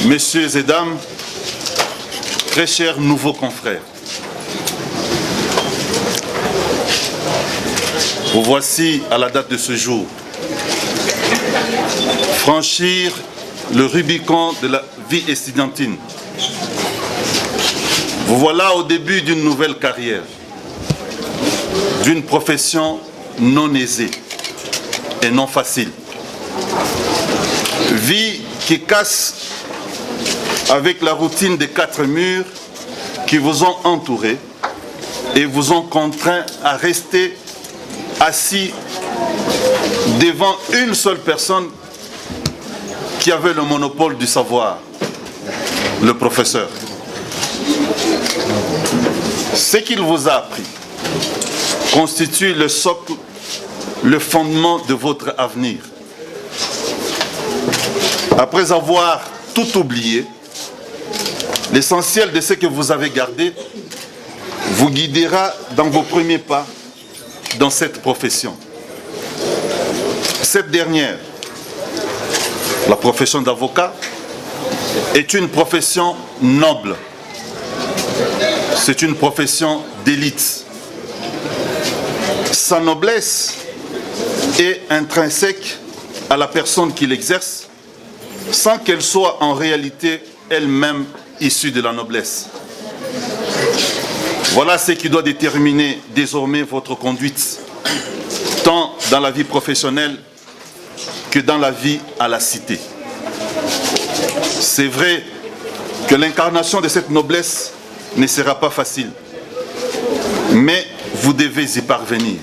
Messieurs et dames, très chers nouveaux confrères, vous voici à la date de ce jour, franchir le Rubicon de la vie estudiantine. Vous voilà au début d'une nouvelle carrière, d'une profession non aisée et non facile. Vie qui casse avec la routine des quatre murs qui vous ont entouré et vous ont contraint à rester assis devant une seule personne qui avait le monopole du savoir, le professeur. Ce qu'il vous a appris constitue le socle, le fondement de votre avenir. Après avoir tout oublié, l'essentiel de ce que vous avez gardé vous guidera dans vos premiers pas dans cette profession. Cette dernière, la profession d'avocat, est une profession noble. C'est une profession d'élite. Sa noblesse est intrinsèque à la personne qui l'exerce, sans qu'elle soit en réalité elle-même issue de la noblesse. Voilà ce qui doit déterminer désormais votre conduite, tant dans la vie professionnelle que dans la vie à la cité. C'est vrai que l'incarnation de cette noblesse ne sera pas facile, mais vous devez y parvenir.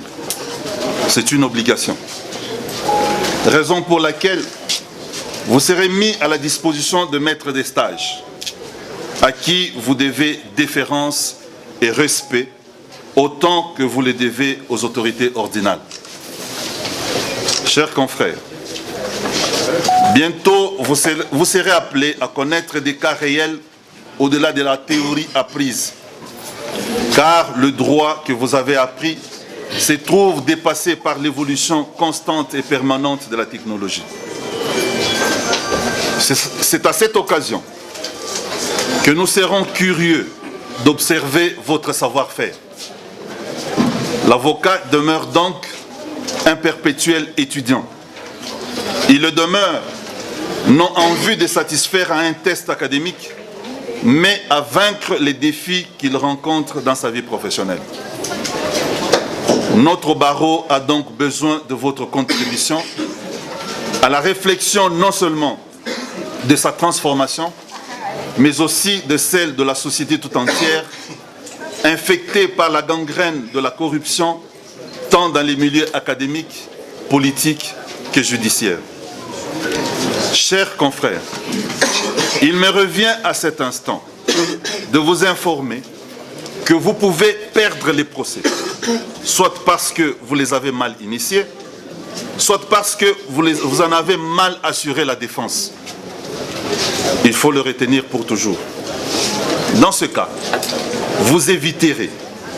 C'est une obligation. Raison pour laquelle vous serez mis à la disposition de maîtres des stages, à qui vous devez déférence et respect, autant que vous le devez aux autorités ordinales. Chers confrères, bientôt vous serez appelés à connaître des cas réels au-delà de la théorie apprise, car le droit que vous avez appris se trouve dépassé par l'évolution constante et permanente de la technologie. C'est à cette occasion que nous serons curieux d'observer votre savoir-faire. L'avocat demeure donc un perpétuel étudiant. Il le demeure non en vue de satisfaire à un test académique, mais à vaincre les défis qu'il rencontre dans sa vie professionnelle. Notre barreau a donc besoin de votre contribution à la réflexion non seulement de sa transformation, mais aussi de celle de la société tout entière, infectée par la gangrène de la corruption, tant dans les milieux académiques, politiques que judiciaires. Chers confrères, il me revient à cet instant de vous informer que vous pouvez perdre les procès, soit parce que vous les avez mal initiés, soit parce que vous en avez mal assuré la défense. Il faut le retenir pour toujours. Dans ce cas, vous éviterez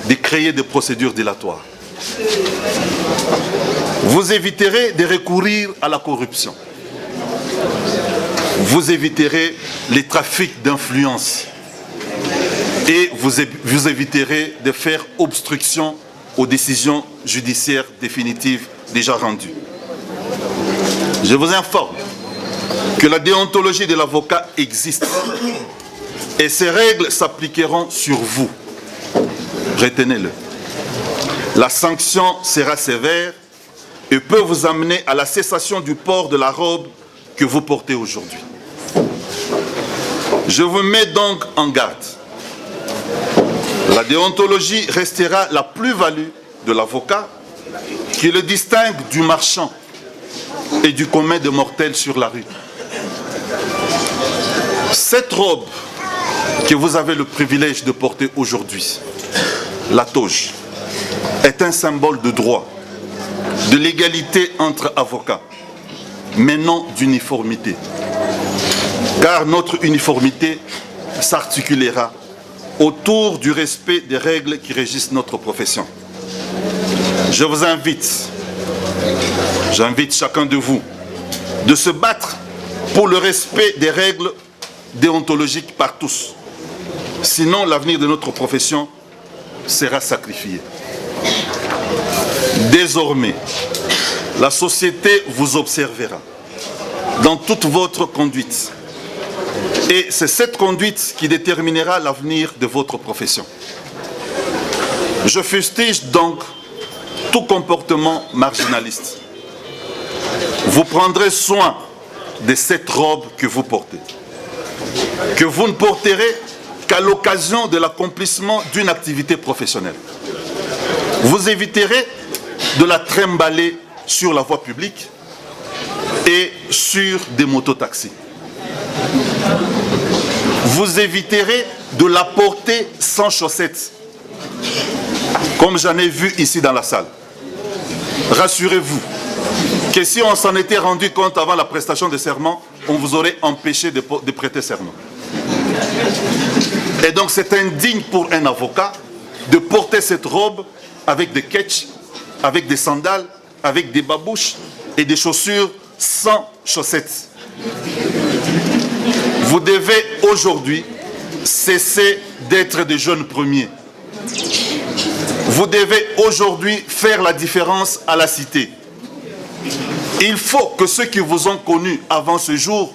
de créer des procédures dilatoires. Vous éviterez de recourir à la corruption. Vous éviterez les trafics d'influence. Et vous éviterez de faire obstruction aux décisions judiciaires définitives déjà rendues. Je vous informe que la déontologie de l'avocat existe et ces règles s'appliqueront sur vous. Retenez-le. La sanction sera sévère et peut vous amener à la cessation du port de la robe que vous portez aujourd'hui. Je vous mets donc en garde. La déontologie restera la plus-value de l'avocat qui le distingue du marchand et du commun des mortels sur la rue. Cette robe que vous avez le privilège de porter aujourd'hui, la toge, est un symbole de droit, de l'égalité entre avocats, mais non d'uniformité. Car notre uniformité s'articulera autour du respect des règles qui régissent notre profession. Je vous j'invite chacun de vous de se battre pour le respect des règles déontologique par tous. Sinon, l'avenir de notre profession sera sacrifié. Désormais, la société vous observera dans toute votre conduite. Et c'est cette conduite qui déterminera l'avenir de votre profession. Je fustige donc tout comportement marginaliste. Vous prendrez soin de cette robe que vous portez, que vous ne porterez qu'à l'occasion de l'accomplissement d'une activité professionnelle. Vous éviterez de la trimballer sur la voie publique et sur des mototaxis. Vous éviterez de la porter sans chaussettes, comme j'en ai vu ici dans la salle. Rassurez-vous que si on s'en était rendu compte avant la prestation de serment, on vous aurait empêché de prêter serment. Et donc c'est indigne pour un avocat de porter cette robe avec des ketchs, avec des sandales, avec des babouches et des chaussures sans chaussettes. Vous devez aujourd'hui cesser d'être des jeunes premiers. Vous devez aujourd'hui faire la différence à la cité. Il faut que ceux qui vous ont connu avant ce jour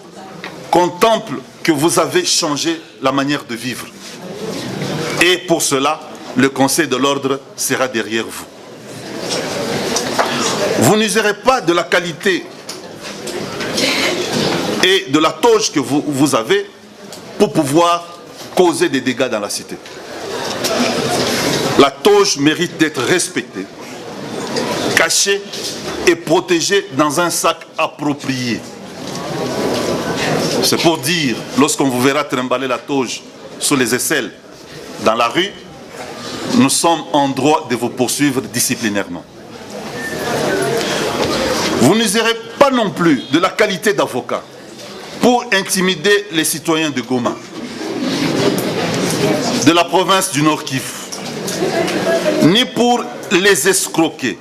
contemplent que vous avez changé la manière de vivre. Et pour cela, le Conseil de l'ordre sera derrière vous. Vous n'userez pas de la qualité et de la toge que vous avez pour pouvoir causer des dégâts dans la cité. La toge mérite d'être respectée, cachée et protégée dans un sac approprié. C'est pour dire, lorsqu'on vous verra trimballer la toge sous les aisselles dans la rue, nous sommes en droit de vous poursuivre disciplinairement. Vous n'userez pas non plus de la qualité d'avocat pour intimider les citoyens de Goma, de la province du Nord Kivu, ni pour les escroquer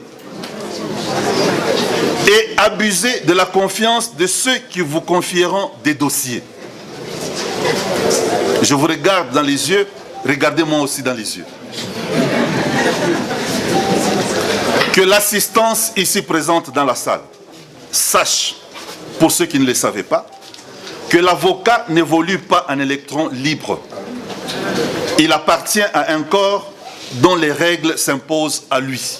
et abuser de la confiance de ceux qui vous confieront des dossiers. Je vous regarde dans les yeux, regardez-moi aussi dans les yeux. Que l'assistance ici présente dans la salle sache, pour ceux qui ne le savaient pas, que l'avocat n'évolue pas en électron libre. Il appartient à un corps dont les règles s'imposent à lui.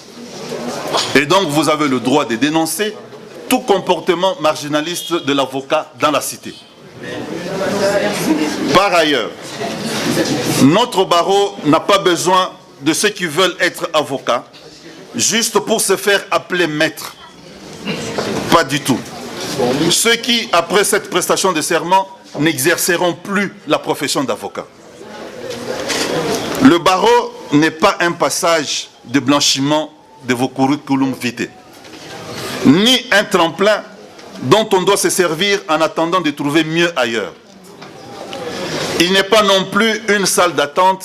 Et donc vous avez le droit de dénoncer tout comportement marginaliste de l'avocat dans la cité. Par ailleurs, notre barreau n'a pas besoin de ceux qui veulent être avocats juste pour se faire appeler maître. Pas du tout. Ceux qui, après cette prestation de serment, n'exerceront plus la profession d'avocat. Le barreau n'est pas un passage de blanchiment de vos curriculum vitae, ni un tremplin dont on doit se servir en attendant de trouver mieux ailleurs. Il n'est pas non plus une salle d'attente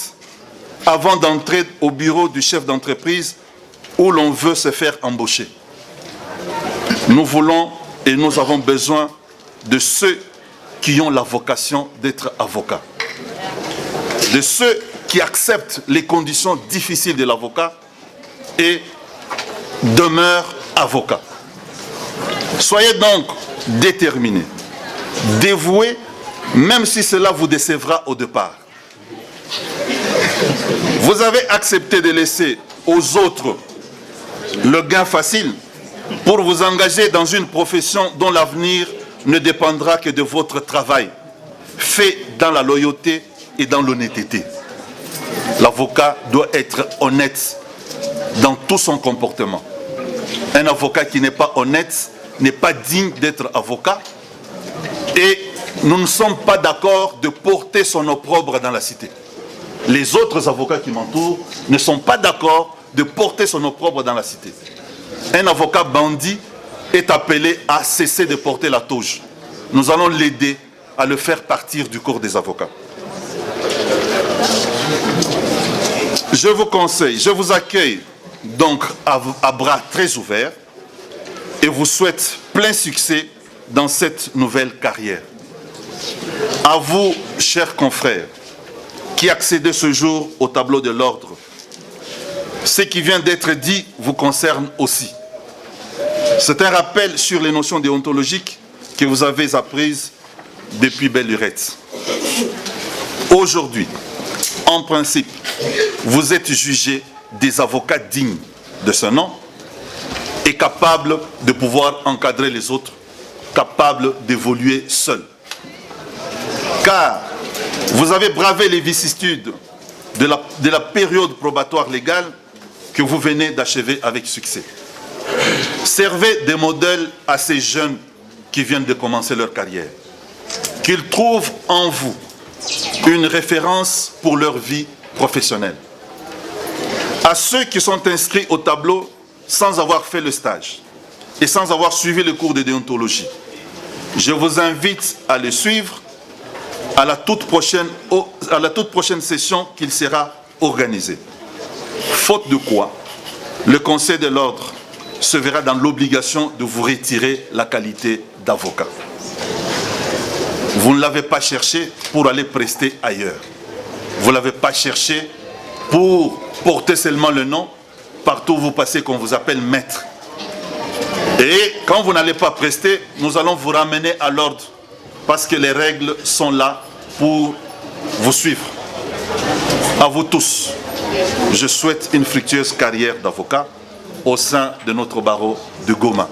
avant d'entrer au bureau du chef d'entreprise où l'on veut se faire embaucher. Nous voulons et nous avons besoin de ceux qui ont la vocation d'être avocats, de ceux qui acceptent les conditions difficiles de l'avocat et demeurent avocats. Soyez donc déterminés, dévoués, même si cela vous décevra au départ. Vous avez accepté de laisser aux autres le gain facile pour vous engager dans une profession dont l'avenir ne dépendra que de votre travail, fait dans la loyauté et dans l'honnêteté. L'avocat doit être honnête dans tout son comportement. Un avocat qui n'est pas honnête n'est pas digne d'être avocat et nous ne sommes pas d'accord de porter son opprobre dans la cité. Les autres avocats qui m'entourent ne sont pas d'accord de porter son opprobre dans la cité. Un avocat bandit est appelé à cesser de porter la toge. Nous allons l'aider à le faire partir du corps des avocats. Je vous conseille, je vous accueille donc à bras très ouverts et vous souhaite plein succès dans cette nouvelle carrière. À vous, chers confrères, qui accédez ce jour au tableau de l'ordre, ce qui vient d'être dit vous concerne aussi. C'est un rappel sur les notions déontologiques que vous avez apprises depuis belle lurette. Aujourd'hui, en principe, vous êtes jugés des avocats dignes de ce nom et capables de pouvoir encadrer les autres, capables d'évoluer seuls. Car vous avez bravé les vicissitudes de la période probatoire légale que vous venez d'achever avec succès. Servez des modèles à ces jeunes qui viennent de commencer leur carrière, qu'ils trouvent en vous une référence pour leur vie professionnelle. À ceux qui sont inscrits au tableau sans avoir fait le stage et sans avoir suivi le cours de déontologie, je vous invite à le suivre à la toute prochaine session qu'il sera organisée. Faute de quoi, le Conseil de l'ordre se verra dans l'obligation de vous retirer la qualité d'avocat. Vous ne l'avez pas cherché pour aller prester ailleurs. Vous ne l'avez pas cherché pour porter seulement le nom. Partout où vous passez, qu'on vous appelle maître. Et quand vous n'allez pas prester, nous allons vous ramener à l'ordre. Parce que les règles sont là pour vous suivre. À vous tous, je souhaite une fructueuse carrière d'avocat au sein de notre barreau de Goma.